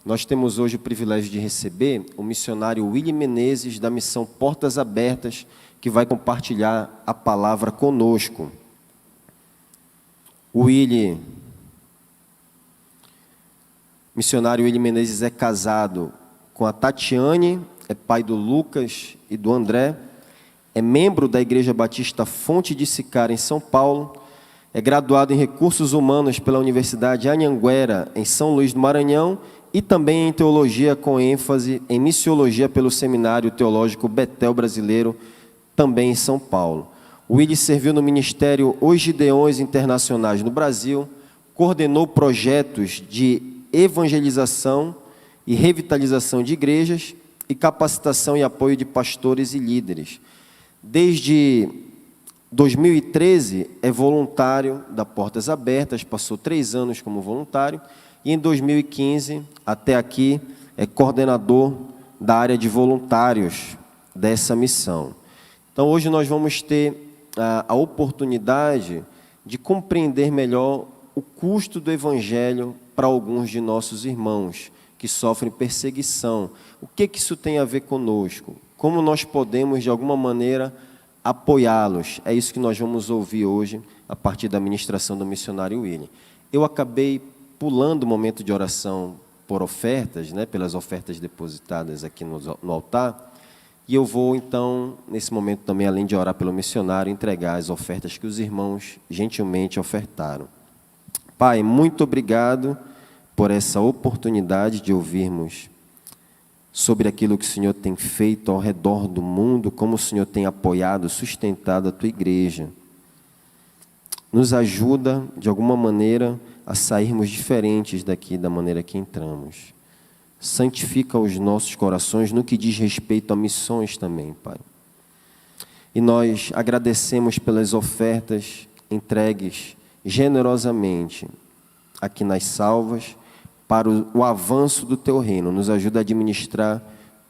Nós temos hoje o privilégio de receber o missionário Willy Menezes, da missão Portas Abertas, que vai compartilhar a palavra conosco. O missionário Willy Menezes é casado com a Tatiane, é pai do Lucas e do André, é membro da Igreja Batista Fonte de Sicara, em São Paulo, é graduado em Recursos Humanos pela Universidade Anhanguera, em São Luís do Maranhão, e também em Teologia, com ênfase em Missiologia pelo Seminário Teológico Betel Brasileiro, também em São Paulo. O Willy serviu no Ministério Os Gideões Internacionais no Brasil, coordenou projetos de evangelização e revitalização de igrejas e capacitação e apoio de pastores e líderes. Desde 2013 é voluntário da Portas Abertas, passou 3 anos como voluntário, e em 2015, até aqui, é coordenador da área de voluntários dessa missão. Então, hoje nós vamos ter a oportunidade de compreender melhor o custo do Evangelho para alguns de nossos irmãos que sofrem perseguição. O que isso tem a ver conosco? Como nós podemos, de alguma maneira, apoiá-los? É isso que nós vamos ouvir hoje, a partir da ministração do missionário Willy. Eu acabei pulando o momento de oração por ofertas, pelas ofertas depositadas aqui no altar, e eu vou, então, nesse momento também, além de orar pelo missionário, entregar as ofertas que os irmãos gentilmente ofertaram. Pai, muito obrigado por essa oportunidade de ouvirmos sobre aquilo que o Senhor tem feito ao redor do mundo, como o Senhor tem apoiado, sustentado a Tua igreja. Nos ajuda, de alguma maneira, a sairmos diferentes daqui da maneira que entramos. Santifica os nossos corações no que diz respeito a missões também, Pai. E nós agradecemos pelas ofertas entregues generosamente aqui nas salvas para o avanço do Teu reino. Nos ajuda a administrar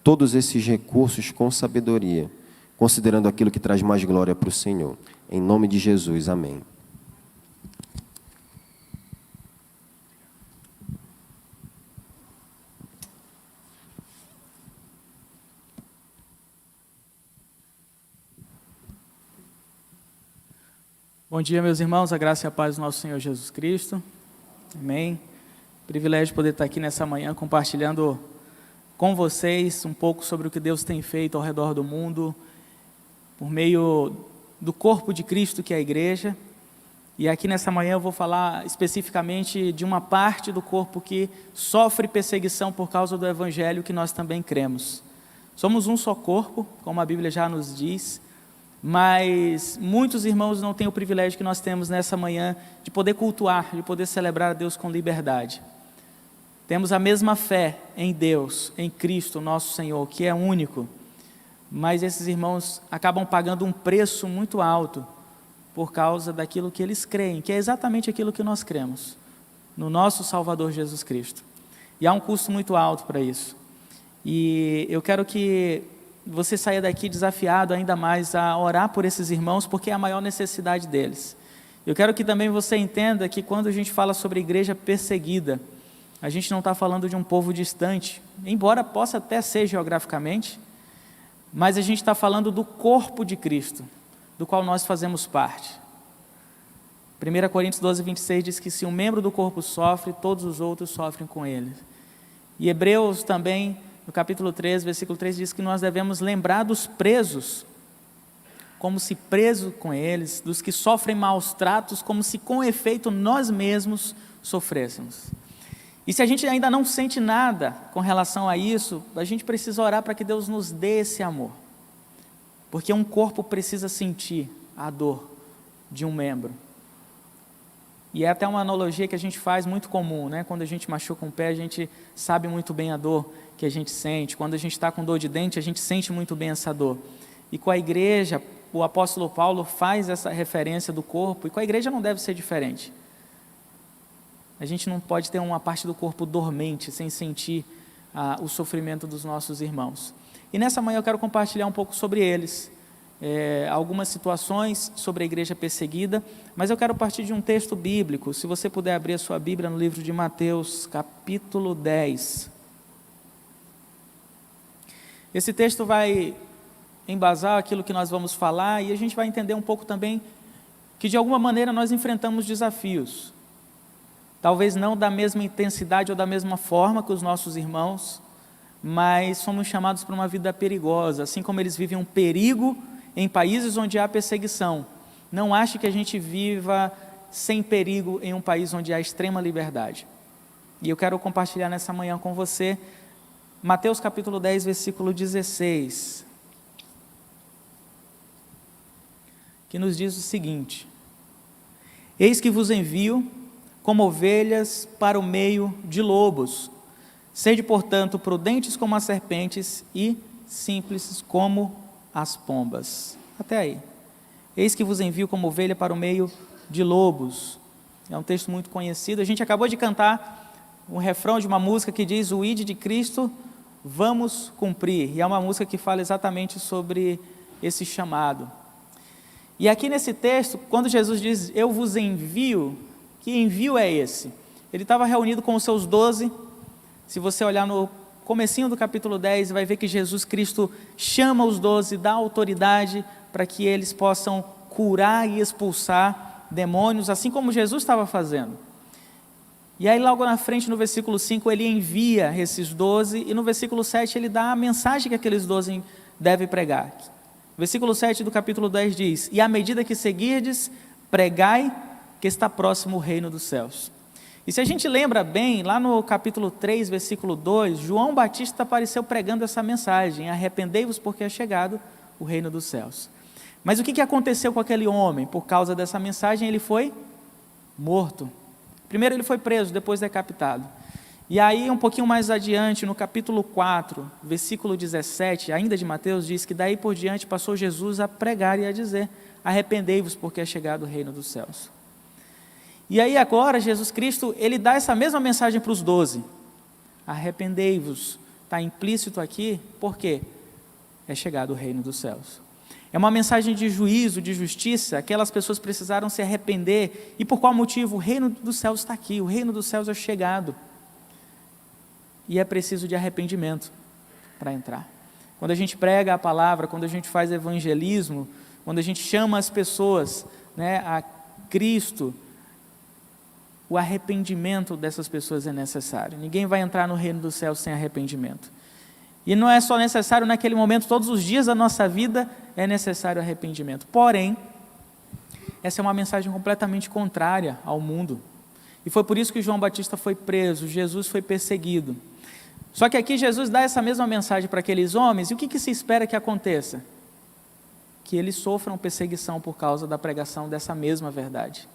todos esses recursos com sabedoria, considerando aquilo que traz mais glória para o Senhor. Em nome de Jesus, amém. Bom dia, meus irmãos, a graça e a paz do nosso Senhor Jesus Cristo. Amém. Privilégio poder estar aqui nessa manhã compartilhando com vocês um pouco sobre o que Deus tem feito ao redor do mundo, por meio do corpo de Cristo, que é a igreja. E aqui nessa manhã eu vou falar especificamente de uma parte do corpo que sofre perseguição por causa do evangelho que nós também cremos. Somos um só corpo, como a Bíblia já nos diz, mas muitos irmãos não têm o privilégio que nós temos nessa manhã de poder cultuar, de poder celebrar a Deus com liberdade. Temos a mesma fé em Deus, em Cristo, nosso Senhor, que é único, mas esses irmãos acabam pagando um preço muito alto por causa daquilo que eles creem, que é exatamente aquilo que nós cremos, no nosso Salvador Jesus Cristo. E há um custo muito alto para isso. E eu quero que você saia daqui desafiado ainda mais a orar por esses irmãos, porque é a maior necessidade deles. Eu quero que também você entenda que quando a gente fala sobre igreja perseguida, a gente não está falando de um povo distante, embora possa até ser geograficamente, mas a gente está falando do corpo de Cristo, do qual nós fazemos parte. 1 Coríntios 12, 26 diz que se um membro do corpo sofre, todos os outros sofrem com ele. E Hebreus também, no capítulo 13, versículo 3, diz que nós devemos lembrar dos presos, como se preso com eles, dos que sofrem maus tratos, como se com efeito nós mesmos sofrêssemos. E se a gente ainda não sente nada com relação a isso, a gente precisa orar para que Deus nos dê esse amor. Porque um corpo precisa sentir a dor de um membro. E é até uma analogia que a gente faz muito comum, Quando a gente machuca um pé, a gente sabe muito bem a dor que a gente sente. Quando a gente está com dor de dente, a gente sente muito bem essa dor. E com a igreja, o apóstolo Paulo faz essa referência do corpo, e com a igreja não deve ser diferente. A gente não pode ter uma parte do corpo dormente, sem sentir o sofrimento dos nossos irmãos. E nessa manhã eu quero compartilhar um pouco sobre eles, algumas situações sobre a igreja perseguida, mas eu quero partir de um texto bíblico. Se você puder abrir a sua Bíblia no livro de Mateus, capítulo 10. Esse texto vai embasar aquilo que nós vamos falar e a gente vai entender um pouco também que de alguma maneira nós enfrentamos desafios. Talvez não da mesma intensidade ou da mesma forma que os nossos irmãos, mas somos chamados para uma vida perigosa, assim como eles vivem um perigo em países onde há perseguição. Não ache que a gente viva sem perigo em um país onde há extrema liberdade. E eu quero compartilhar nessa manhã com você Mateus capítulo 10, versículo 16, que nos diz o seguinte: eis que vos envio como ovelhas para o meio de lobos. Sede, portanto, prudentes como as serpentes e simples como as pombas. Até aí. Eis que vos envio como ovelha para o meio de lobos. É um texto muito conhecido. A gente acabou de cantar um refrão de uma música que diz: o ide de Cristo vamos cumprir. E é uma música que fala exatamente sobre esse chamado. E aqui nesse texto, quando Jesus diz, eu vos envio, que envio é esse? Ele estava reunido com os seus 12, se você olhar no comecinho do capítulo 10, vai ver que Jesus Cristo chama os 12, dá autoridade para que eles possam curar e expulsar demônios, assim como Jesus estava fazendo. E aí logo na frente, no versículo 5, ele envia esses 12, e no versículo 7 ele dá a mensagem que aqueles 12 devem pregar. Versículo 7 do capítulo 10 diz: e à medida que seguirdes, pregai que está próximo o reino dos céus. E se a gente lembra bem, lá no capítulo 3, versículo 2, João Batista apareceu pregando essa mensagem: arrependei-vos porque é chegado o reino dos céus. Mas o que aconteceu com aquele homem? Por causa dessa mensagem ele foi morto. Primeiro ele foi preso, depois decapitado. E aí um pouquinho mais adiante, no capítulo 4, versículo 17, ainda de Mateus, diz que daí por diante passou Jesus a pregar e a dizer: arrependei-vos porque é chegado o reino dos céus. E aí agora Jesus Cristo, ele dá essa mesma mensagem para os 12. Arrependei-vos, está implícito aqui, por quê? É chegado o reino dos céus. É uma mensagem de juízo, de justiça. Aquelas pessoas precisaram se arrepender. E por qual motivo? O reino dos céus está aqui, o reino dos céus é chegado. E é preciso de arrependimento para entrar. Quando a gente prega a palavra, quando a gente faz evangelismo, quando a gente chama as pessoas, a Cristo, o arrependimento dessas pessoas é necessário. Ninguém vai entrar no reino dos céus sem arrependimento. E não é só necessário naquele momento, todos os dias da nossa vida é necessário arrependimento. Porém, essa é uma mensagem completamente contrária ao mundo. E foi por isso que João Batista foi preso, Jesus foi perseguido. Só que aqui Jesus dá essa mesma mensagem para aqueles homens, e o que se espera que aconteça? Que eles sofram perseguição por causa da pregação dessa mesma verdade.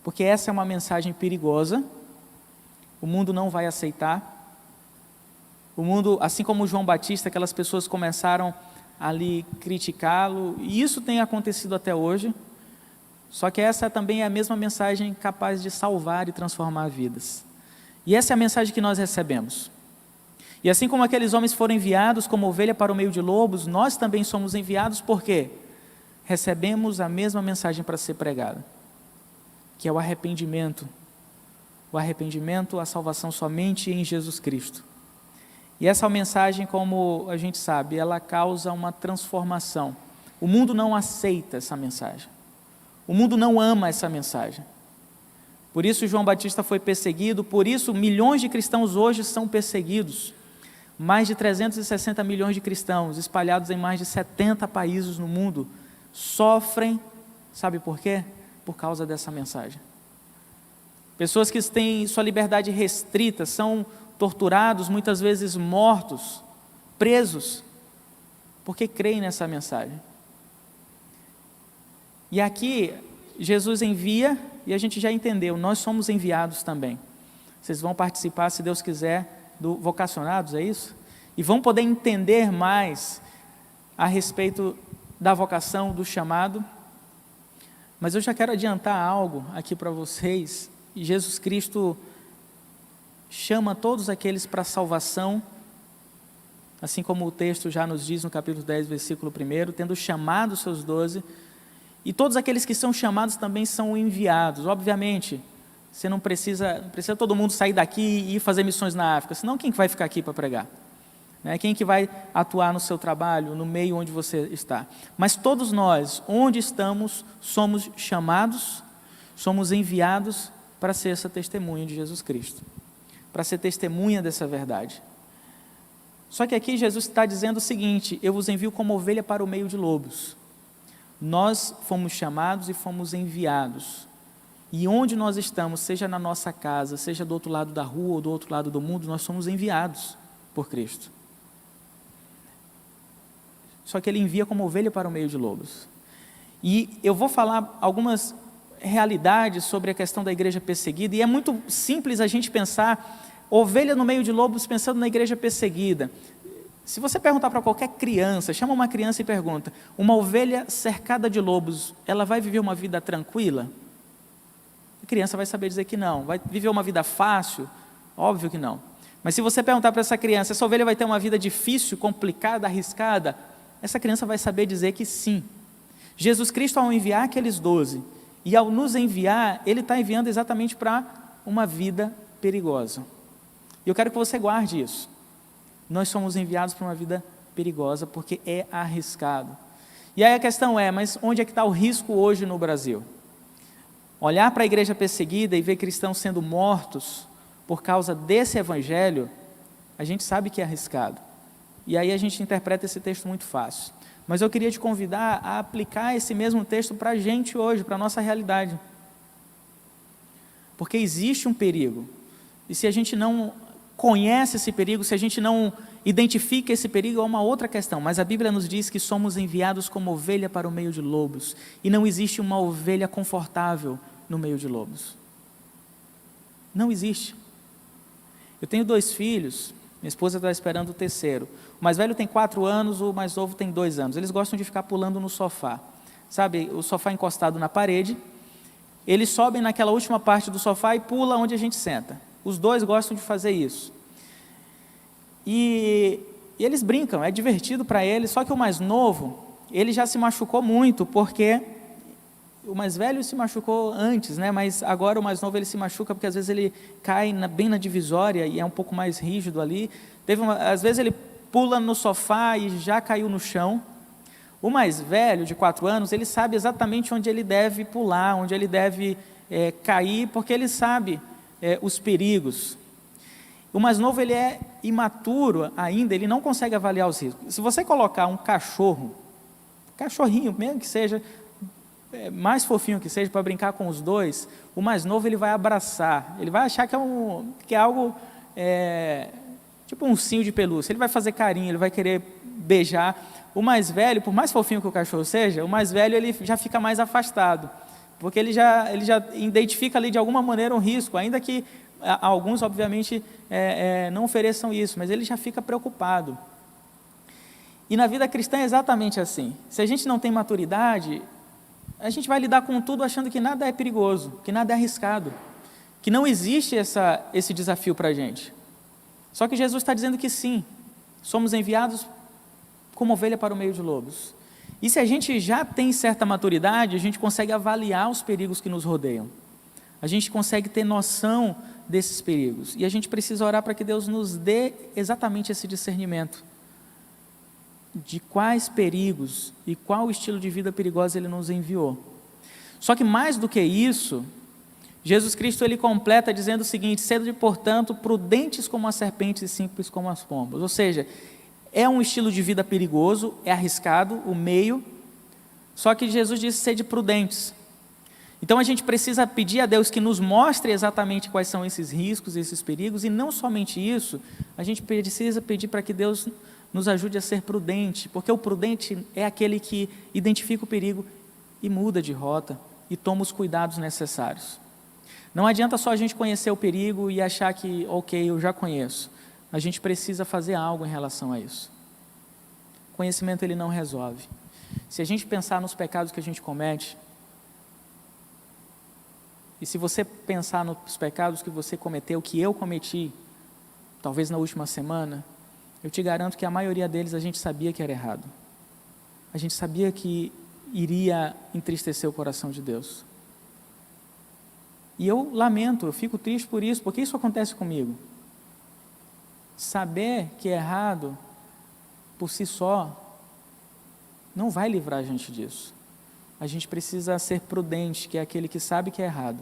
Porque essa é uma mensagem perigosa, o mundo não vai aceitar. O mundo, assim como João Batista, aquelas pessoas começaram a ali criticá-lo, e isso tem acontecido até hoje. Só que essa também é a mesma mensagem capaz de salvar e transformar vidas. E essa é a mensagem que nós recebemos. E assim como aqueles homens foram enviados como ovelha para o meio de lobos, nós também somos enviados porque recebemos a mesma mensagem para ser pregada, que é o arrependimento. O arrependimento, a salvação somente em Jesus Cristo. E essa mensagem, como a gente sabe, ela causa uma transformação. O mundo não aceita essa mensagem. O mundo não ama essa mensagem. Por isso João Batista foi perseguido, por isso milhões de cristãos hoje são perseguidos. Mais de 360 milhões de cristãos, espalhados em mais de 70 países no mundo, sofrem, sabe por quê? Por causa dessa mensagem. Pessoas que têm sua liberdade restrita, são torturados, muitas vezes mortos, presos, porque creem nessa mensagem. E aqui, Jesus envia, e a gente já entendeu, nós somos enviados também. Vocês vão participar, se Deus quiser, do Vocacionados, é isso? E vão poder entender mais a respeito da vocação, do chamado. Mas eu já quero adiantar algo aqui para vocês. Jesus Cristo chama todos aqueles para a salvação, assim como o texto já nos diz no capítulo 10, versículo 1, tendo chamado os seus 12, e todos aqueles que são chamados também são enviados. Obviamente, você não precisa todo mundo sair daqui e ir fazer missões na África, senão quem vai ficar aqui para pregar? né? Quem que vai atuar no seu trabalho, no meio onde você está. Mas todos nós, onde estamos, somos chamados, somos enviados para ser essa testemunha de Jesus Cristo, para ser testemunha dessa verdade. Só que aqui Jesus está dizendo o seguinte: eu vos envio como ovelha para o meio de lobos. Nós fomos chamados e fomos enviados. E onde nós estamos, seja na nossa casa, seja do outro lado da rua ou do outro lado do mundo, nós somos enviados por Cristo. Só que Ele envia como ovelha para o meio de lobos. E eu vou falar algumas realidades sobre a questão da igreja perseguida, e é muito simples a gente pensar ovelha no meio de lobos pensando na igreja perseguida. Se você perguntar para qualquer criança, chama uma criança e pergunta, uma ovelha cercada de lobos, ela vai viver uma vida tranquila? A criança vai saber dizer que não. Vai viver uma vida fácil? Óbvio que não. Mas se você perguntar para essa criança, essa ovelha vai ter uma vida difícil, complicada, arriscada? Essa criança vai saber dizer que sim. Jesus Cristo, ao enviar aqueles 12, e ao nos enviar, Ele está enviando exatamente para uma vida perigosa. E eu quero que você guarde isso. Nós somos enviados para uma vida perigosa, porque é arriscado. E aí a questão é, mas onde é que está o risco hoje no Brasil? Olhar para a igreja perseguida e ver cristãos sendo mortos por causa desse evangelho, a gente sabe que é arriscado. E aí a gente interpreta esse texto muito fácil. Mas eu queria te convidar a aplicar esse mesmo texto para a gente hoje, para a nossa realidade. Porque existe um perigo. E se a gente não conhece esse perigo, se a gente não identifica esse perigo, é uma outra questão. Mas a Bíblia nos diz que somos enviados como ovelha para o meio de lobos. E não existe uma ovelha confortável no meio de lobos. Não existe. Eu tenho 2 filhos, minha esposa está esperando o terceiro. O mais velho tem 4 anos, o mais novo tem 2 anos. Eles gostam de ficar pulando no sofá. Sabe, o sofá encostado na parede, eles sobem naquela última parte do sofá e pulam onde a gente senta. Os 2 gostam de fazer isso. E eles brincam, é divertido para eles, só que o mais novo, ele já se machucou muito, porque o mais velho se machucou antes, né? Mas agora o mais novo ele se machuca, porque às vezes ele cai bem na divisória e é um pouco mais rígido ali. Às vezes ele pula no sofá e já caiu no chão. O mais velho, de 4 anos, ele sabe exatamente onde ele deve pular, onde ele deve cair, porque ele sabe os perigos. O mais novo, ele é imaturo ainda, ele não consegue avaliar os riscos. Se você colocar um cachorrinho mesmo que seja, mais fofinho que seja, para brincar com os 2, o mais novo ele vai abraçar, ele vai achar que é algo, tipo um ursinho de pelúcia, ele vai fazer carinho, ele vai querer beijar. O mais velho, por mais fofinho que o cachorro seja, o mais velho ele já fica mais afastado, porque ele já identifica ali de alguma maneira um risco, ainda que alguns obviamente não ofereçam isso, mas ele já fica preocupado. E na vida cristã é exatamente assim. Se a gente não tem maturidade, a gente vai lidar com tudo achando que nada é perigoso, que nada é arriscado, que não existe esse desafio para a gente. Só que Jesus está dizendo que sim, somos enviados como ovelha para o meio de lobos. E se a gente já tem certa maturidade, a gente consegue avaliar os perigos que nos rodeiam. A gente consegue ter noção desses perigos. E a gente precisa orar para que Deus nos dê exatamente esse discernimento de quais perigos e qual estilo de vida perigosa Ele nos enviou. Só que mais do que isso, Jesus Cristo ele completa dizendo o seguinte: sede, portanto, prudentes como as serpentes e simples como as pombas. Ou seja, é um estilo de vida perigoso, é arriscado, o meio, só que Jesus disse: sede prudentes. Então a gente precisa pedir a Deus que nos mostre exatamente quais são esses riscos, esses perigos, e não somente isso, a gente precisa pedir para que Deus nos ajude a ser prudente, porque o prudente é aquele que identifica o perigo e muda de rota e toma os cuidados necessários. Não adianta só a gente conhecer o perigo e achar que, ok, eu já conheço. A gente precisa fazer algo em relação a isso. O conhecimento ele não resolve. Se a gente pensar nos pecados que a gente comete, e se você pensar nos pecados que você cometeu, que eu cometi, talvez na última semana, eu te garanto que a maioria deles a gente sabia que era errado. A gente sabia que iria entristecer o coração de Deus. E eu lamento, eu fico triste por isso, porque isso acontece comigo. Saber que é errado por si só, não vai livrar a gente disso. A gente precisa ser prudente, que é aquele que sabe que é errado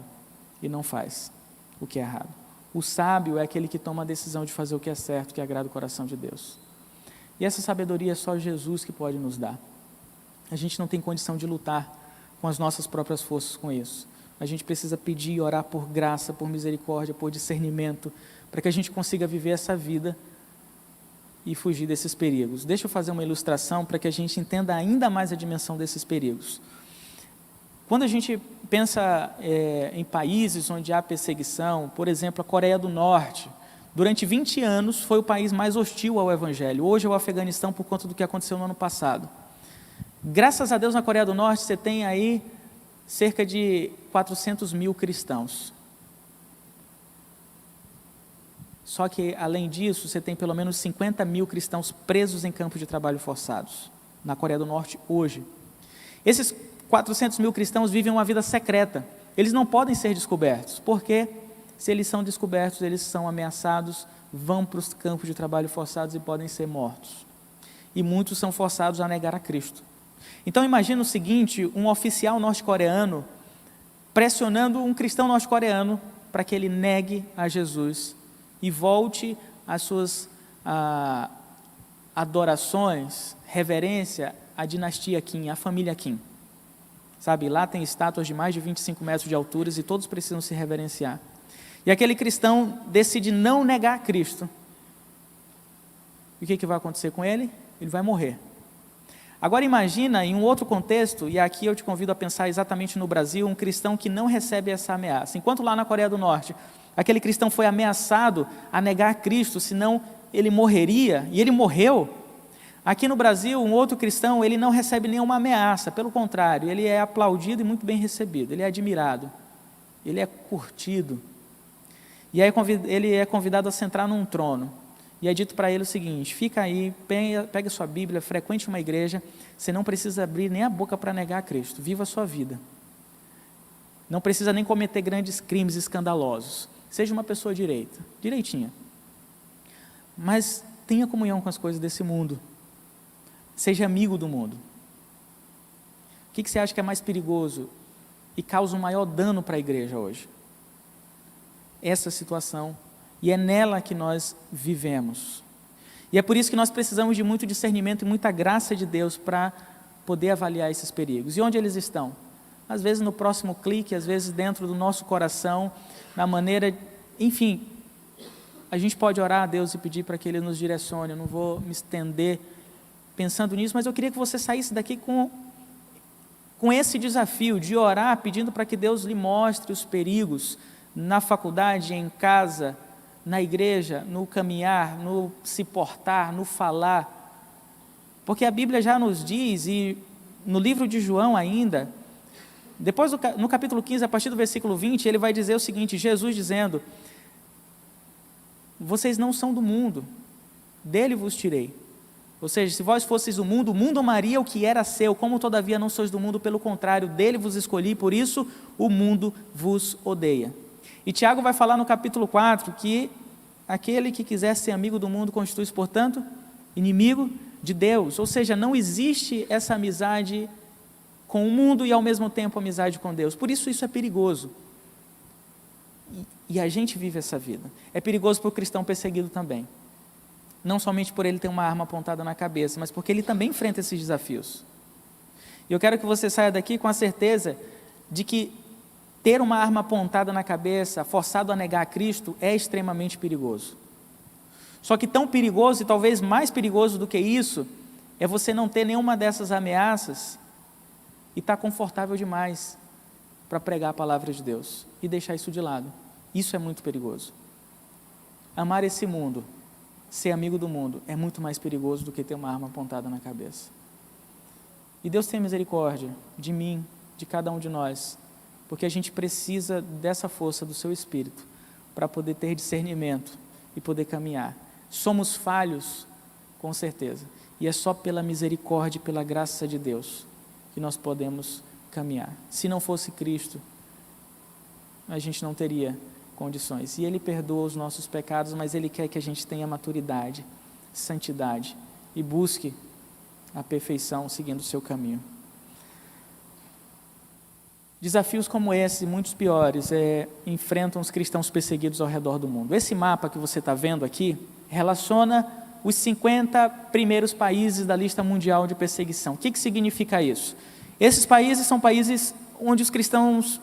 e não faz o que é errado. O sábio é aquele que toma a decisão de fazer o que é certo, que agrada o coração de Deus. E essa sabedoria é só Jesus que pode nos dar. A gente não tem condição de lutar com as nossas próprias forças com isso. A gente precisa pedir e orar por graça, por misericórdia, por discernimento, para que a gente consiga viver essa vida e fugir desses perigos. Deixa eu fazer uma ilustração para que a gente entenda ainda mais a dimensão desses perigos. Quando a gente pensa em países onde há perseguição, por exemplo, a Coreia do Norte, durante 20 anos foi o país mais hostil ao Evangelho. Hoje é o Afeganistão por conta do que aconteceu no ano passado. Graças a Deus, na Coreia do Norte, você tem aí cerca de 400 mil cristãos. Só que, além disso, você tem pelo menos 50 mil cristãos presos em campos de trabalho forçados, na Coreia do Norte, hoje. Esses 400 mil cristãos vivem uma vida secreta. Eles não podem ser descobertos, porque se eles são descobertos, eles são ameaçados, vão para os campos de trabalho forçados e podem ser mortos. E muitos são forçados a negar a Cristo. Então imagina o seguinte, um oficial norte-coreano pressionando um cristão norte-coreano para que ele negue a Jesus e volte às suas adorações, reverência à dinastia Kim, à família Kim. Sabe, lá tem estátuas de mais de 25 metros de altura e todos precisam se reverenciar. E aquele cristão decide não negar a Cristo. E o que vai acontecer com ele? Ele vai morrer. Agora imagina, em um outro contexto, e aqui eu te convido a pensar exatamente no Brasil, um cristão que não recebe essa ameaça. Enquanto lá na Coreia do Norte, aquele cristão foi ameaçado a negar a Cristo, senão ele morreria, e ele morreu. Aqui no Brasil, um outro cristão, ele não recebe nenhuma ameaça, pelo contrário, ele é aplaudido e muito bem recebido, ele é admirado, ele é curtido. E aí ele é convidado a sentar num trono. E é dito para ele o seguinte, fica aí, pega sua Bíblia, frequente uma igreja, você não precisa abrir nem a boca para negar a Cristo, viva a sua vida. Não precisa nem cometer grandes crimes escandalosos. Seja uma pessoa direitinha. Mas tenha comunhão com as coisas desse mundo. Seja amigo do mundo. O que você acha que é mais perigoso e causa um maior dano para a igreja hoje? Essa situação. E é nela que nós vivemos. E é por isso que nós precisamos de muito discernimento e muita graça de Deus para poder avaliar esses perigos. E onde eles estão? Às vezes no próximo clique, às vezes dentro do nosso coração, na maneira... Enfim, a gente pode orar a Deus e pedir para que Ele nos direcione. Eu não vou me estender pensando nisso, mas eu queria que você saísse daqui com esse desafio de orar, pedindo para que Deus lhe mostre os perigos na faculdade, em casa, na igreja, no caminhar, no se portar, no falar, porque a Bíblia já nos diz, e no livro de João ainda, depois no capítulo 15, a partir do versículo 20, ele vai dizer o seguinte, Jesus dizendo, vocês não são do mundo, dele vos tirei, ou seja, se vós fosseis do mundo, o mundo amaria o que era seu, como todavia não sois do mundo, pelo contrário, dele vos escolhi, por isso o mundo vos odeia. E Tiago vai falar no capítulo 4 que aquele que quiser ser amigo do mundo constitui-se, portanto, inimigo de Deus. Ou seja, não existe essa amizade com o mundo e ao mesmo tempo amizade com Deus. Por isso é perigoso. E a gente vive essa vida. É perigoso para o cristão perseguido também. Não somente por ele ter uma arma apontada na cabeça, mas porque ele também enfrenta esses desafios. E eu quero que você saia daqui com a certeza de que ter uma arma apontada na cabeça, forçado a negar a Cristo, é extremamente perigoso. Só que tão perigoso e talvez mais perigoso do que isso, é você não ter nenhuma dessas ameaças e estar confortável demais para pregar a palavra de Deus e deixar isso de lado. Isso é muito perigoso. Amar esse mundo, ser amigo do mundo, é muito mais perigoso do que ter uma arma apontada na cabeça. E Deus tenha misericórdia de mim, de cada um de nós, porque a gente precisa dessa força do seu Espírito para poder ter discernimento e poder caminhar. Somos falhos, com certeza, e é só pela misericórdia e pela graça de Deus que nós podemos caminhar. Se não fosse Cristo, a gente não teria condições. E Ele perdoa os nossos pecados, mas Ele quer que a gente tenha maturidade, santidade e busque a perfeição seguindo o seu caminho. Desafios como esse e muitos piores enfrentam os cristãos perseguidos ao redor do mundo. Esse mapa que você está vendo aqui relaciona os 50 primeiros países da lista mundial de perseguição. O que significa isso? Esses países são países onde os cristãos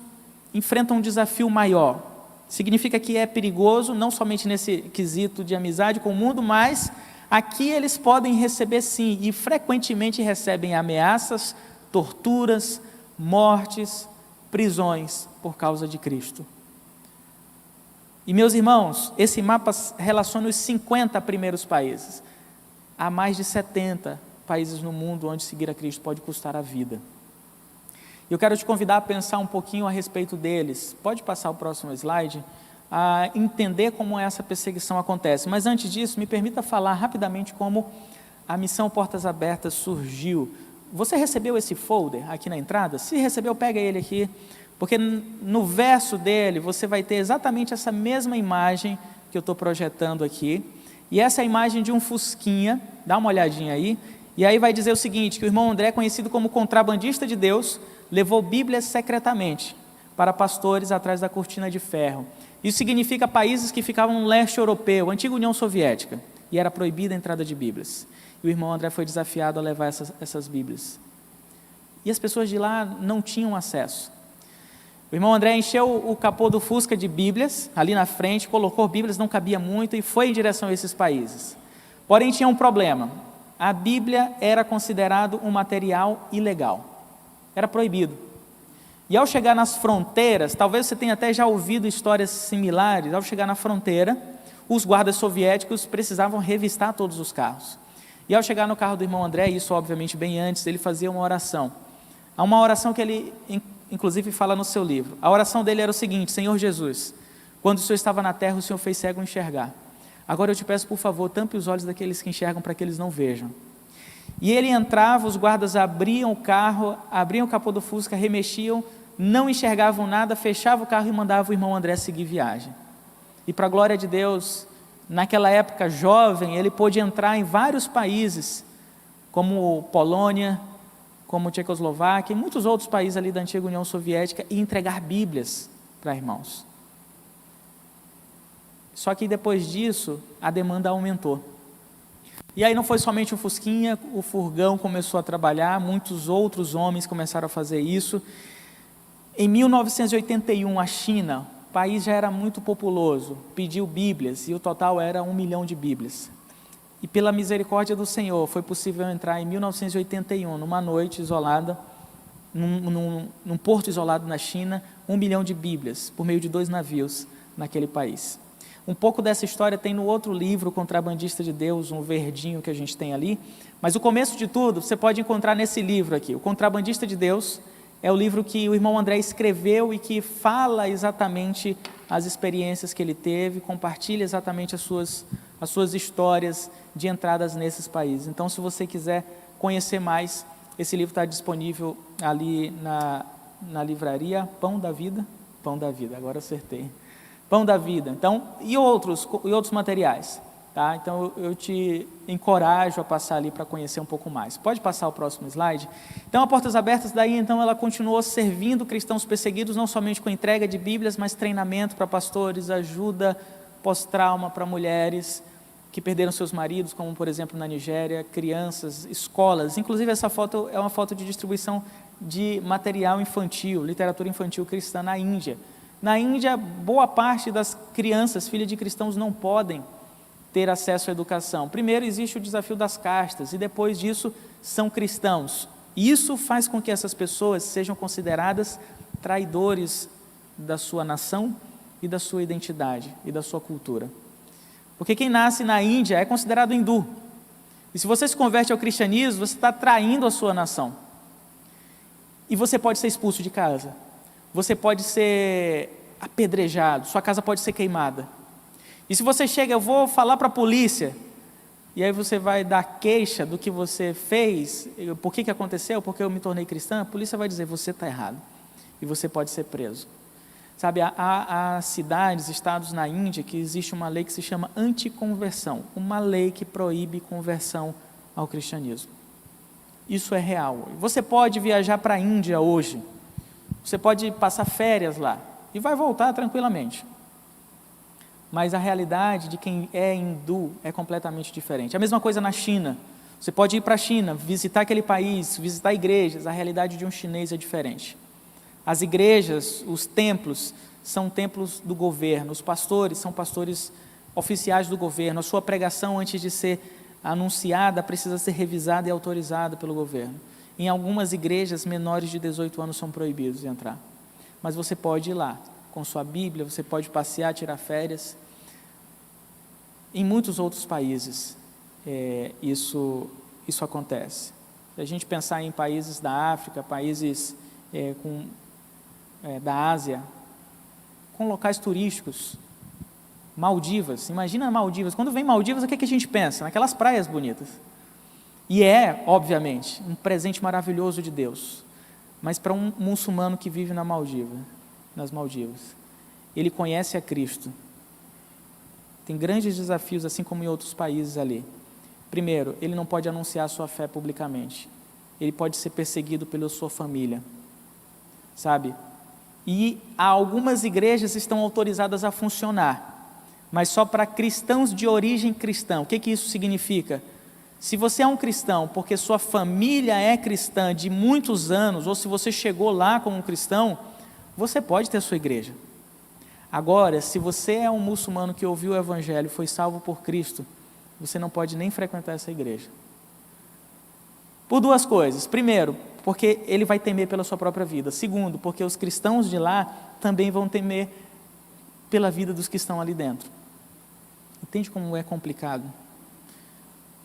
enfrentam um desafio maior. Significa que é perigoso, não somente nesse quesito de amizade com o mundo, mas aqui eles podem receber sim, e frequentemente recebem ameaças, torturas, mortes, prisões por causa de Cristo. E meus irmãos, esse mapa relaciona os 50 primeiros países. Há mais de 70 países no mundo onde seguir a Cristo pode custar a vida. Eu quero te convidar a pensar um pouquinho a respeito deles. Pode passar o próximo slide, a entender como essa perseguição acontece. Mas antes disso, me permita falar rapidamente como a missão Portas Abertas surgiu. Você recebeu esse folder aqui na entrada? Se recebeu, pega ele aqui, porque no verso dele você vai ter exatamente essa mesma imagem que eu estou projetando aqui. E essa é a imagem de um fusquinha, dá uma olhadinha aí. E aí vai dizer o seguinte, que o irmão André, conhecido como contrabandista de Deus, levou Bíblias secretamente para pastores atrás da cortina de ferro. Isso significa países que ficavam no leste europeu, antiga União Soviética, e era proibida a entrada de Bíblias. E o irmão André foi desafiado a levar essas Bíblias. E as pessoas de lá não tinham acesso. O irmão André encheu o capô do Fusca de Bíblias, ali na frente, colocou Bíblias, não cabia muito, e foi em direção a esses países. Porém, tinha um problema. A Bíblia era considerado um material ilegal. Era proibido. E ao chegar nas fronteiras, talvez você tenha até já ouvido histórias similares, ao chegar na fronteira, os guardas soviéticos precisavam revistar todos os carros. E ao chegar no carro do irmão André, isso obviamente bem antes, ele fazia uma oração. Há uma oração que ele, inclusive, fala no seu livro. A oração dele era o seguinte: Senhor Jesus, quando o Senhor estava na terra, o Senhor fez cego enxergar. Agora eu te peço, por favor, tampe os olhos daqueles que enxergam para que eles não vejam. E ele entrava, os guardas abriam o carro, abriam o capô do Fusca, remexiam, não enxergavam nada, fechavam o carro e mandavam o irmão André seguir viagem. E para a glória de Deus, naquela época jovem, ele pôde entrar em vários países, como Polônia, como Tchecoslováquia, e muitos outros países ali da antiga União Soviética, e entregar Bíblias para irmãos. Só que depois disso, a demanda aumentou. E aí não foi somente o Fusquinha, o furgão começou a trabalhar, muitos outros homens começaram a fazer isso. Em 1981, a China, o país já era muito populoso, pediu Bíblias, e o total era 1 milhão de Bíblias. E pela misericórdia do Senhor, foi possível entrar em 1981, numa noite isolada, num porto isolado na China, 1 milhão de Bíblias, por meio de 2 navios naquele país. Um pouco dessa história tem no outro livro, Contrabandista de Deus, um verdinho que a gente tem ali, mas o começo de tudo você pode encontrar nesse livro aqui. O Contrabandista de Deus é o livro que o irmão André escreveu e que fala exatamente as experiências que ele teve, compartilha exatamente as suas histórias de entradas nesses países. Então, se você quiser conhecer mais, esse livro está disponível ali na livraria Pão da Vida, agora acertei. Pão da Vida, então, e outros materiais, tá? Então eu te encorajo a passar ali para conhecer um pouco mais. Pode passar o próximo slide? Então, a Portas Abertas, daí então ela continuou servindo cristãos perseguidos, não somente com entrega de Bíblias, mas treinamento para pastores, ajuda pós-trauma para mulheres que perderam seus maridos, como por exemplo na Nigéria, crianças, escolas. Inclusive essa foto é uma foto de distribuição de material infantil, literatura infantil cristã na Índia. Na Índia, boa parte das crianças, filhas de cristãos, não podem ter acesso à educação. Primeiro existe o desafio das castas, e depois disso são cristãos. Isso faz com que essas pessoas sejam consideradas traidores da sua nação e da sua identidade e da sua cultura. Porque quem nasce na Índia é considerado hindu. E se você se converte ao cristianismo, você está traindo a sua nação. E você pode ser expulso de casa. Você pode ser apedrejado, sua casa pode ser queimada. E se você chega, eu vou falar para a polícia, e aí você vai dar queixa do que você fez, por que aconteceu, porque eu me tornei cristã, a polícia vai dizer, você está errado, e você pode ser preso. Sabe, há cidades, estados na Índia, que existe uma lei que se chama anticonversão, uma lei que proíbe conversão ao cristianismo. Isso é real. Você pode viajar para a Índia hoje, você pode passar férias lá e vai voltar tranquilamente. Mas a realidade de quem é hindu é completamente diferente. A mesma coisa na China. Você pode ir para a China, visitar aquele país, visitar igrejas, a realidade de um chinês é diferente. As igrejas, os templos, são templos do governo, os pastores são pastores oficiais do governo, a sua pregação antes de ser anunciada precisa ser revisada e autorizada pelo governo. Em algumas igrejas, menores de 18 anos são proibidos de entrar. Mas você pode ir lá, com sua Bíblia, você pode passear, tirar férias. Em muitos outros países, isso acontece. Se a gente pensar em países da África, países da Ásia, com locais turísticos, Maldivas, imagina Maldivas, quando vem Maldivas, o que a gente pensa? Naquelas praias bonitas. E obviamente, um presente maravilhoso de Deus, mas para um muçulmano que vive nas Maldivas, ele conhece a Cristo, tem grandes desafios, assim como em outros países ali. Primeiro, ele não pode anunciar a sua fé publicamente, ele pode ser perseguido pela sua família, sabe? E algumas igrejas estão autorizadas a funcionar, mas só para cristãos de origem cristã. O que isso significa? Se você é um cristão porque sua família é cristã de muitos anos, ou se você chegou lá como um cristão, você pode ter sua igreja. Agora, se você é um muçulmano que ouviu o evangelho, foi salvo por Cristo, você não pode nem frequentar essa igreja. Por duas coisas. Primeiro, porque ele vai temer pela sua própria vida. Segundo, porque os cristãos de lá também vão temer pela vida dos que estão ali dentro. Entende como é complicado?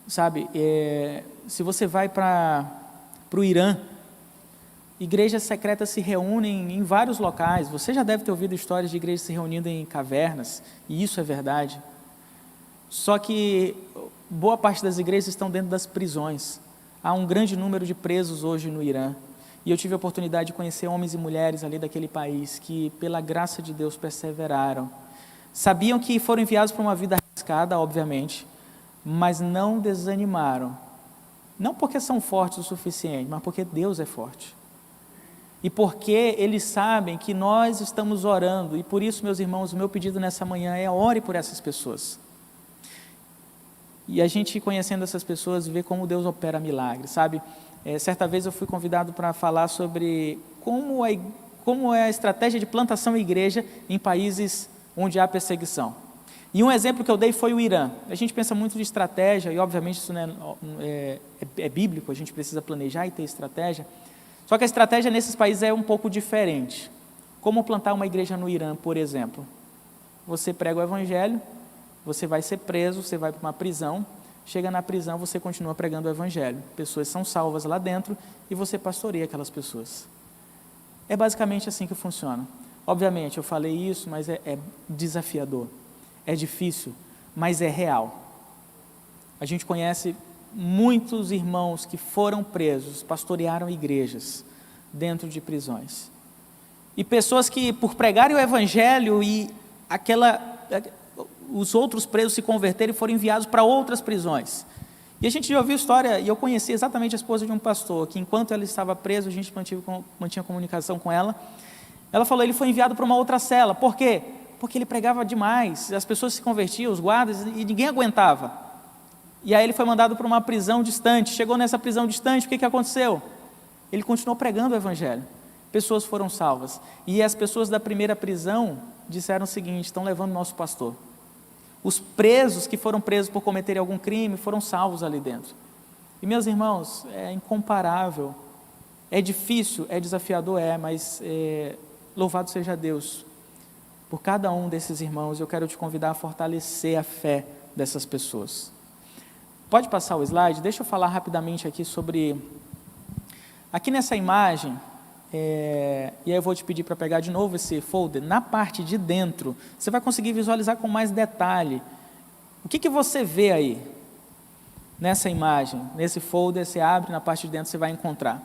Sabe, se você vai para o Irã, igrejas secretas se reúnem em vários locais. Você já deve ter ouvido histórias de igrejas se reunindo em cavernas, e isso é verdade. Só que boa parte das igrejas estão dentro das prisões. Há um grande número de presos hoje no Irã. E eu tive a oportunidade de conhecer homens e mulheres ali daquele país que, pela graça de Deus, perseveraram. Sabiam que foram enviados para uma vida arriscada, obviamente, mas não desanimaram. Não porque são fortes o suficiente, mas porque Deus é forte. E porque eles sabem que nós estamos orando, e por isso, meus irmãos, o meu pedido nessa manhã é: ore por essas pessoas. E a gente, conhecendo essas pessoas, vê como Deus opera milagres, sabe? Certa vez eu fui convidado para falar sobre como é a estratégia de plantação e igreja em países onde há perseguição. E um exemplo que eu dei foi o Irã. A gente pensa muito de estratégia, e obviamente isso é bíblico, a gente precisa planejar e ter estratégia. Só que a estratégia nesses países é um pouco diferente. Como plantar uma igreja no Irã, por exemplo? Você prega o evangelho, você vai ser preso, você vai para uma prisão, chega na prisão, você continua pregando o evangelho. Pessoas são salvas lá dentro e você pastoreia aquelas pessoas. É basicamente assim que funciona. Obviamente, eu falei isso, mas é desafiador, é difícil, mas é real. A gente conhece muitos irmãos que foram presos, pastorearam igrejas dentro de prisões. E pessoas que, por pregarem o evangelho e os outros presos se converterem, foram enviados para outras prisões. E a gente já ouviu história, e eu conheci exatamente a esposa de um pastor, que enquanto ela estava presa, a gente mantinha comunicação com ela. Ela falou: ele foi enviado para uma outra cela. Por quê? Porque ele pregava demais, as pessoas se convertiam, os guardas, e ninguém aguentava. E aí ele foi mandado para uma prisão distante. Chegou nessa prisão distante, o que aconteceu? Ele continuou pregando o evangelho. Pessoas foram salvas. E as pessoas da primeira prisão disseram o seguinte: estão levando o nosso pastor. Os presos que foram presos por cometerem algum crime foram salvos ali dentro. E, meus irmãos, é incomparável. É difícil, é desafiador, mas louvado seja Deus por cada um desses irmãos. Eu quero te convidar a fortalecer a fé dessas pessoas. Pode passar o slide? Deixa eu falar rapidamente aqui sobre... Aqui nessa imagem, e aí eu vou te pedir para pegar de novo esse folder. Na parte de dentro, você vai conseguir visualizar com mais detalhe. O que você vê aí? Nessa imagem, nesse folder, você abre, na parte de dentro você vai encontrar.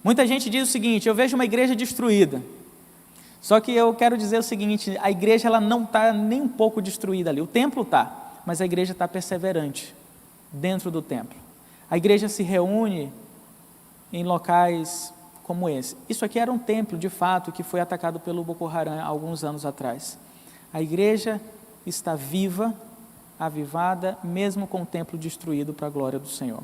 Muita gente diz o seguinte: eu vejo uma igreja destruída. Só que eu quero dizer o seguinte: a igreja ela não está nem um pouco destruída ali. O templo está, mas a igreja está perseverante dentro do templo. A igreja se reúne em locais como esse. Isso aqui era um templo, de fato, que foi atacado pelo Boko Haram há alguns anos atrás. A igreja está viva, avivada, mesmo com o templo destruído para a glória do Senhor.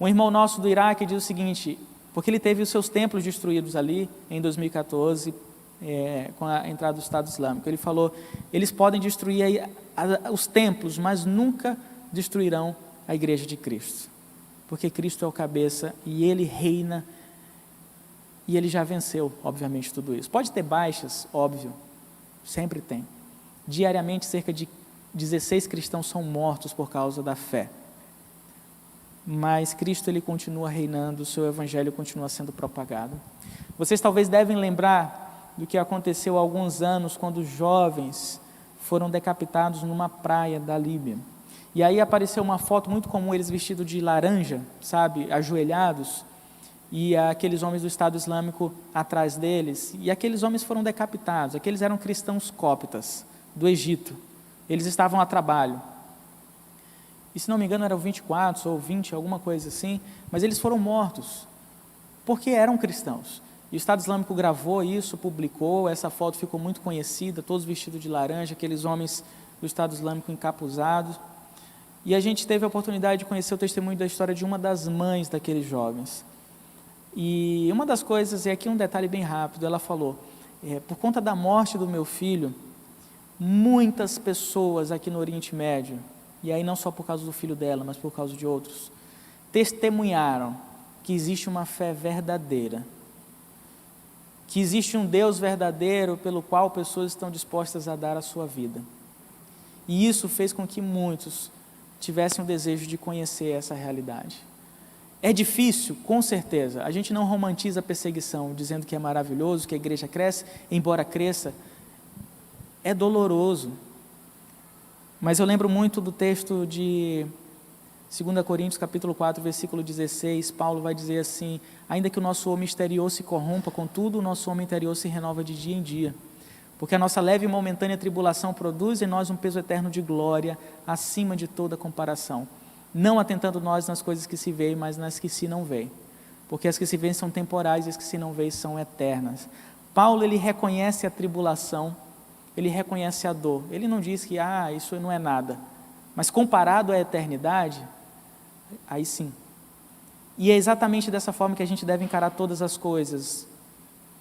Um irmão nosso do Iraque diz o seguinte, porque ele teve os seus templos destruídos ali em 2014, com a entrada do Estado Islâmico. Ele falou, eles podem destruir os templos, mas nunca destruirão a igreja de Cristo, porque Cristo é o cabeça e Ele reina, e Ele já venceu, obviamente, tudo isso. Pode ter baixas, óbvio, sempre tem. Diariamente, cerca de 16 cristãos são mortos por causa da fé. Mas Cristo, Ele continua reinando, o seu evangelho continua sendo propagado. Vocês talvez devem lembrar do que aconteceu há alguns anos, quando jovens foram decapitados numa praia da Líbia. E aí apareceu uma foto muito comum, eles vestidos de laranja, sabe, ajoelhados, e aqueles homens do Estado Islâmico atrás deles, e aqueles homens foram decapitados. Aqueles eram cristãos cóptas do Egito, eles estavam a trabalho, e se não me engano eram 24 ou 20, alguma coisa assim, mas eles foram mortos, porque eram cristãos. E o Estado Islâmico gravou isso, publicou, essa foto ficou muito conhecida, todos vestidos de laranja, aqueles homens do Estado Islâmico encapuzados. E a gente teve a oportunidade de conhecer o testemunho da história de uma das mães daqueles jovens. E uma das coisas, e aqui um detalhe bem rápido, ela falou, por conta da morte do meu filho, muitas pessoas aqui no Oriente Médio, e aí não só por causa do filho dela, mas por causa de outros, testemunharam que existe uma fé verdadeira, que existe um Deus verdadeiro pelo qual pessoas estão dispostas a dar a sua vida. E isso fez com que muitos tivessem o desejo de conhecer essa realidade. É difícil, com certeza. A gente não romantiza a perseguição, dizendo que é maravilhoso, que a igreja cresce, embora cresça. É doloroso. Mas eu lembro muito do texto de 2 Coríntios, capítulo 4, versículo 16, Paulo vai dizer assim, ainda que o nosso homem exterior se corrompa, contudo, o nosso homem interior se renova de dia em dia. Porque a nossa leve e momentânea tribulação produz em nós um peso eterno de glória, acima de toda comparação. Não atentando nós nas coisas que se veem, mas nas que se não veem. Porque as que se veem são temporais e as que se não veem são eternas. Paulo, ele reconhece a tribulação, ele reconhece a dor. Ele não diz que, isso não é nada. Mas comparado à eternidade, aí sim. E é exatamente dessa forma que a gente deve encarar todas as coisas,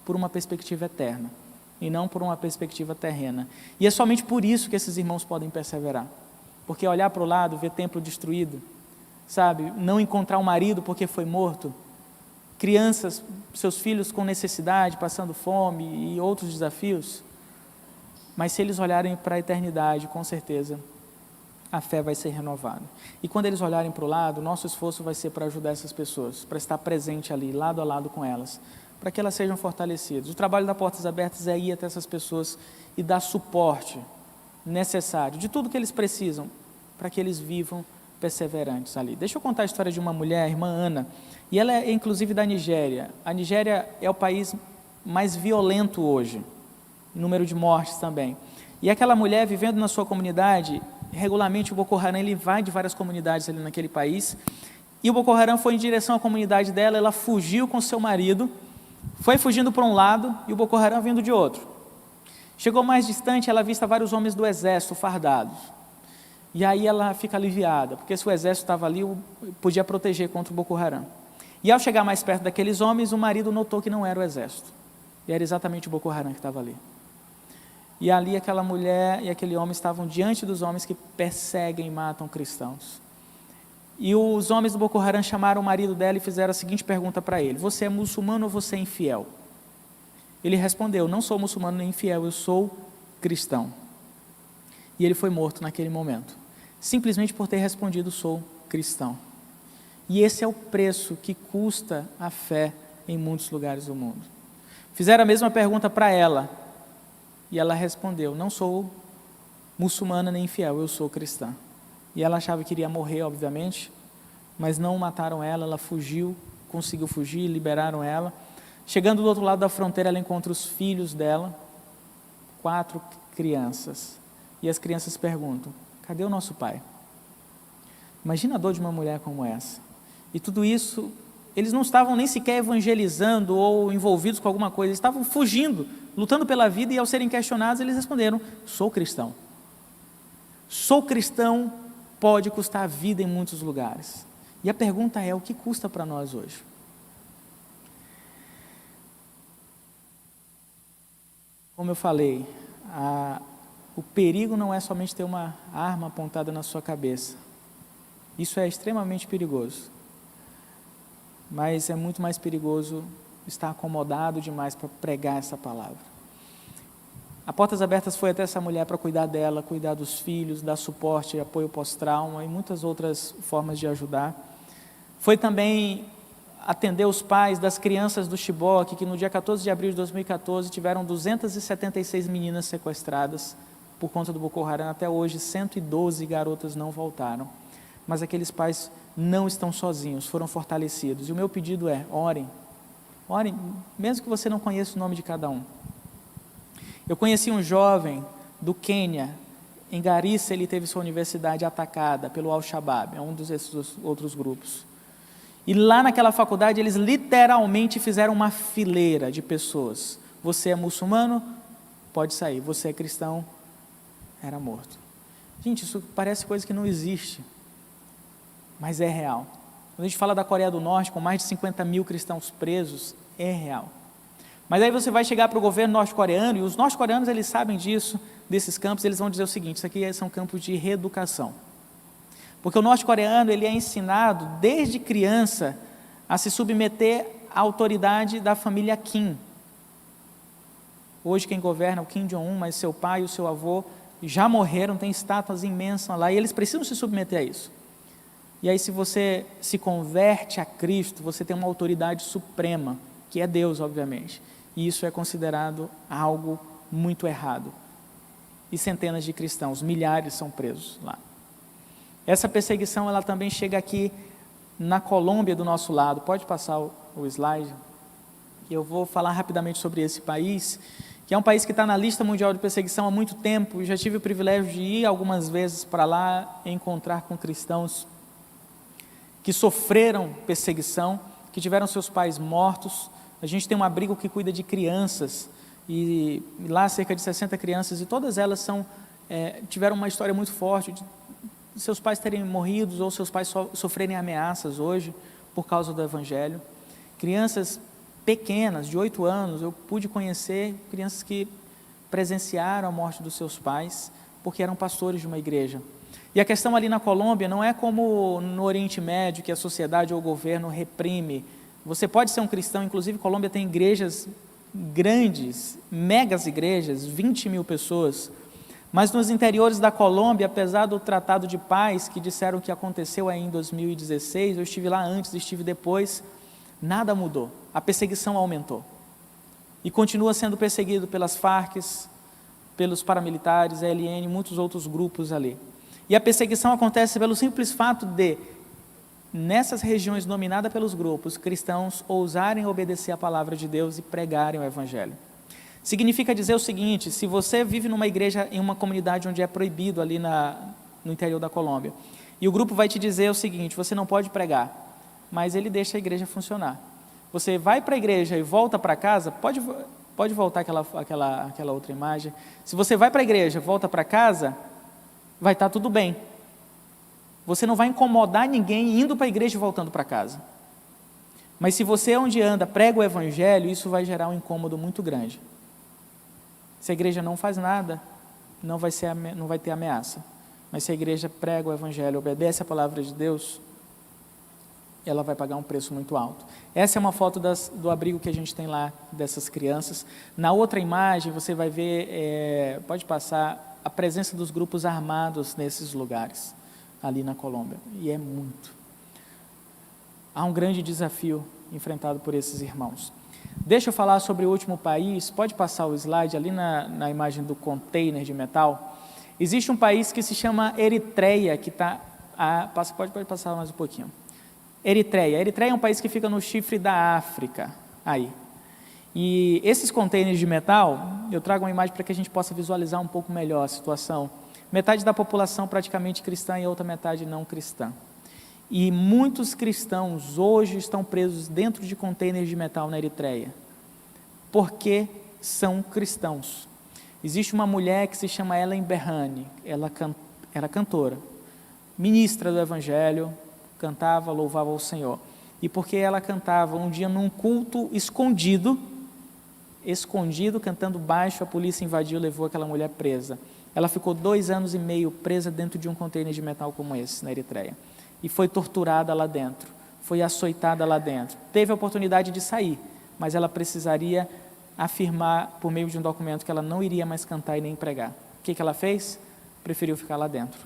por uma perspectiva eterna, e não por uma perspectiva terrena. E é somente por isso que esses irmãos podem perseverar. Porque olhar para o lado, ver templo destruído, sabe, não encontrar um marido porque foi morto, crianças, seus filhos com necessidade, passando fome e outros desafios, mas se eles olharem para a eternidade, com certeza, a fé vai ser renovada. E quando eles olharem para o lado, o nosso esforço vai ser para ajudar essas pessoas, para estar presente ali, lado a lado com elas, para que elas sejam fortalecidas. O trabalho da Portas Abertas é ir até essas pessoas e dar suporte necessário, de tudo que eles precisam, para que eles vivam perseverantes ali. Deixa eu contar a história de uma mulher, a irmã Ana, e ela é inclusive da Nigéria. A Nigéria é o país mais violento hoje, número de mortes também. E aquela mulher, vivendo na sua comunidade, regularmente o Boko Haram ele invade várias comunidades ali naquele país, e o Boko Haram foi em direção à comunidade dela, ela fugiu com seu marido, foi fugindo para um lado e o Boko Haram vindo de outro. Chegou mais distante, ela avista vários homens do exército fardados. E aí ela fica aliviada, porque se o exército estava ali, podia proteger contra o Boko Haram. E ao chegar mais perto daqueles homens, o marido notou que não era o exército. E era exatamente o Boko Haram que estava ali. E ali aquela mulher e aquele homem estavam diante dos homens que perseguem e matam cristãos. E os homens do Boko Haram chamaram o marido dela e fizeram a seguinte pergunta para ele: você é muçulmano ou você é infiel? Ele respondeu: não sou muçulmano nem infiel, eu sou cristão. E ele foi morto naquele momento, simplesmente por ter respondido: sou cristão. E esse é o preço que custa a fé em muitos lugares do mundo. Fizeram a mesma pergunta para ela, e ela respondeu: não sou muçulmana nem infiel, eu sou cristã. E ela achava que iria morrer, obviamente, mas não mataram ela, ela fugiu, conseguiu fugir, liberaram ela. Chegando do outro lado da fronteira, ela encontra os filhos dela, 4 crianças. E as crianças perguntam: cadê o nosso pai? Imagina a dor de uma mulher como essa. E tudo isso, eles não estavam nem sequer evangelizando ou envolvidos com alguma coisa, eles estavam fugindo, lutando pela vida, e ao serem questionados, eles responderam: sou cristão. Sou cristão pode custar a vida em muitos lugares. E a pergunta é: o que custa para nós hoje? Como eu falei, o perigo não é somente ter uma arma apontada na sua cabeça. Isso é extremamente perigoso. Mas é muito mais perigoso estar acomodado demais para pregar essa palavra. A Portas Abertas foi até essa mulher para cuidar dela, cuidar dos filhos, dar suporte, apoio pós-trauma e muitas outras formas de ajudar. Foi também atender os pais das crianças do Chibok, que no dia 14 de abril de 2014 tiveram 276 meninas sequestradas por conta do Boko Haram. Até hoje, 112 garotas não voltaram. Mas aqueles pais não estão sozinhos, foram fortalecidos. E o meu pedido é: orem, mesmo que você não conheça o nome de cada um. Eu conheci um jovem do Quênia, em Garissa. Ele teve sua universidade atacada pelo Al-Shabaab, é um desses outros grupos. E lá naquela faculdade, eles literalmente fizeram uma fileira de pessoas. Você é muçulmano? Pode sair. Você é cristão? Era morto. Gente, isso parece coisa que não existe, mas é real. Quando a gente fala da Coreia do Norte, com mais de 50 mil cristãos presos, é real. Mas aí você vai chegar para o governo norte-coreano, e os norte-coreanos, eles sabem disso, desses campos. Eles vão dizer o seguinte: isso aqui são campos de reeducação. Porque o norte-coreano, ele é ensinado desde criança a se submeter à autoridade da família Kim. Hoje quem governa é o Kim Jong-un, mas seu pai e o seu avô já morreram, tem estátuas imensas lá, e eles precisam se submeter a isso. E aí, se você se converte a Cristo, você tem uma autoridade suprema, que é Deus, obviamente. E isso é considerado algo muito errado. E centenas de cristãos, milhares são presos lá. Essa perseguição, ela também chega aqui na Colômbia do nosso lado. Pode passar o slide? Eu vou falar rapidamente sobre esse país, que é um país que está na lista mundial de perseguição há muito tempo. Eu já tive o privilégio de ir algumas vezes para lá e encontrar com cristãos que sofreram perseguição, que tiveram seus pais mortos. A gente tem um abrigo que cuida de crianças, e lá cerca de 60 crianças, e todas elas tiveram uma história muito forte de seus pais terem morrido, ou seus pais sofrerem ameaças hoje por causa do Evangelho. Crianças pequenas, de 8 anos, eu pude conhecer crianças que presenciaram a morte dos seus pais, porque eram pastores de uma igreja. E a questão ali na Colômbia não é como no Oriente Médio, que a sociedade ou o governo reprime. Você pode ser um cristão, inclusive Colômbia tem igrejas grandes, megas igrejas, 20 mil pessoas, mas nos interiores da Colômbia, apesar do Tratado de Paz, que disseram que aconteceu aí em 2016, eu estive lá antes, estive depois, nada mudou, a perseguição aumentou, e continua sendo perseguido pelas Farc, pelos paramilitares, ELN, muitos outros grupos ali. E a perseguição acontece pelo simples fato de, nessas regiões dominadas pelos grupos, cristãos ousarem obedecer a palavra de Deus e pregarem o Evangelho. Significa dizer o seguinte: se você vive numa igreja, em uma comunidade onde é proibido ali no interior da Colômbia, e o grupo vai te dizer o seguinte: você não pode pregar, mas ele deixa a igreja funcionar. Você vai para a igreja e volta para casa, pode voltar aquela outra imagem. Se você vai para a igreja e volta para casa, vai estar tudo bem. Você não vai incomodar ninguém indo para a igreja e voltando para casa. Mas se você, onde anda, prega o Evangelho, isso vai gerar um incômodo muito grande. Se a igreja não faz nada, não vai ter ameaça. Mas se a igreja prega o Evangelho, obedece a palavra de Deus, ela vai pagar um preço muito alto. Essa é uma foto do abrigo que a gente tem lá, dessas crianças. Na outra imagem, você vai ver, pode passar, a presença dos grupos armados nesses lugares, ali na Colômbia. E é muito. Há um grande desafio enfrentado por esses irmãos. Deixa eu falar sobre o último país. Pode passar o slide ali na imagem do container de metal. Existe um país que se chama Eritreia, que está... pode passar mais um pouquinho. Eritreia é um país que fica no chifre da África. Aí. E esses containers de metal, eu trago uma imagem para que a gente possa visualizar um pouco melhor a situação. Metade da população praticamente cristã e a outra metade não cristã. E muitos cristãos hoje estão presos dentro de contêineres de metal na Eritreia, porque são cristãos. Existe uma mulher que se chama Ellen Berhane, ela era cantora, ministra do Evangelho, cantava, louvava o Senhor. E porque ela cantava um dia num culto escondido, cantando baixo, a polícia invadiu e levou aquela mulher presa. Ela ficou 2 anos e meio presa dentro de um contêiner de metal como esse, na Eritreia. E foi torturada lá dentro, foi açoitada lá dentro. Teve a oportunidade de sair, mas ela precisaria afirmar, por meio de um documento, que ela não iria mais cantar e nem pregar. O que ela fez? Preferiu ficar lá dentro.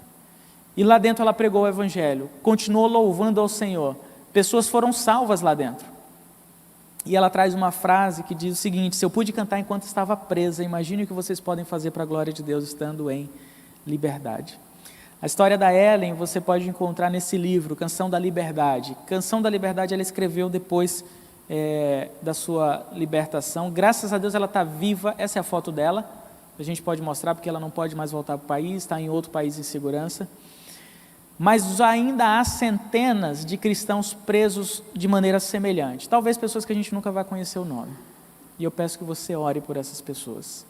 E lá dentro ela pregou o Evangelho, continuou louvando ao Senhor. Pessoas foram salvas lá dentro. E ela traz uma frase que diz o seguinte: se eu pude cantar enquanto estava presa, imagine o que vocês podem fazer para a glória de Deus estando em liberdade. A história da Ellen você pode encontrar nesse livro, Canção da Liberdade. Canção da Liberdade ela escreveu depois da sua libertação. Graças a Deus ela está viva, essa é a foto dela. A gente pode mostrar porque ela não pode mais voltar para o país, está em outro país em segurança. Mas ainda há centenas de cristãos presos de maneira semelhante. Talvez pessoas que a gente nunca vai conhecer o nome. E eu peço que você ore por essas pessoas.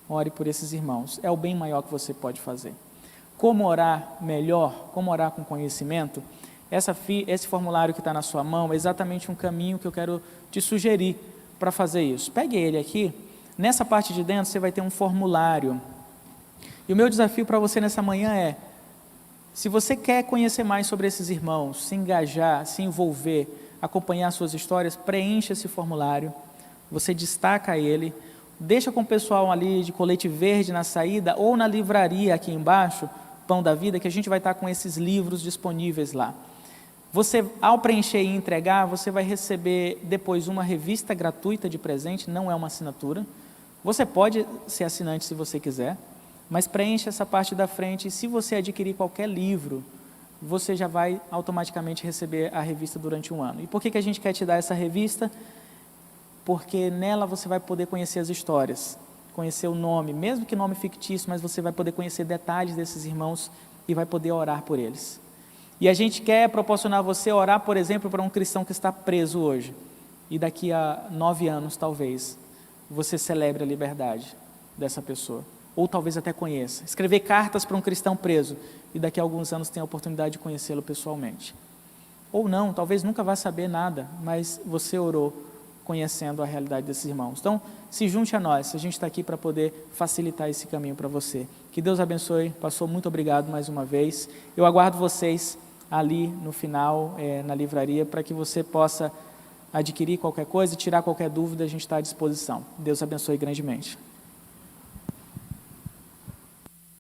Ore por esses irmãos. É o bem maior que você pode fazer. Como orar melhor, como orar com conhecimento, esse formulário que está na sua mão é exatamente um caminho que eu quero te sugerir para fazer isso. Pegue ele aqui, nessa parte de dentro você vai ter um formulário. E o meu desafio para você nessa manhã é, se você quer conhecer mais sobre esses irmãos, se engajar, se envolver, acompanhar suas histórias, preencha esse formulário, você destaca ele, deixa com o pessoal ali de colete verde na saída ou na livraria aqui embaixo, Pão da Vida, que a gente vai estar com esses livros disponíveis lá. Você, ao preencher e entregar, você vai receber depois uma revista gratuita de presente, não é uma assinatura. Você pode ser assinante se você quiser, mas preencha essa parte da frente e se você adquirir qualquer livro, você já vai automaticamente receber a revista durante um ano. E por que a gente quer te dar essa revista? Porque nela você vai poder conhecer as histórias, conhecer o nome, mesmo que nome fictício, mas você vai poder conhecer detalhes desses irmãos e vai poder orar por eles. E a gente quer proporcionar a você orar, por exemplo, para um cristão que está preso hoje. E daqui a 9 anos, talvez, você celebre a liberdade dessa pessoa. Ou talvez até conheça. Escrever cartas para um cristão preso. E daqui a alguns anos tenha a oportunidade de conhecê-lo pessoalmente. Ou não, talvez nunca vá saber nada, mas você orou conhecendo a realidade desses irmãos. Então, se junte a nós. A gente está aqui para poder facilitar esse caminho para você. Que Deus abençoe. Pastor, muito obrigado mais uma vez. Eu aguardo vocês ali no final, na livraria, para que você possa adquirir qualquer coisa e tirar qualquer dúvida, a gente está à disposição. Deus abençoe grandemente.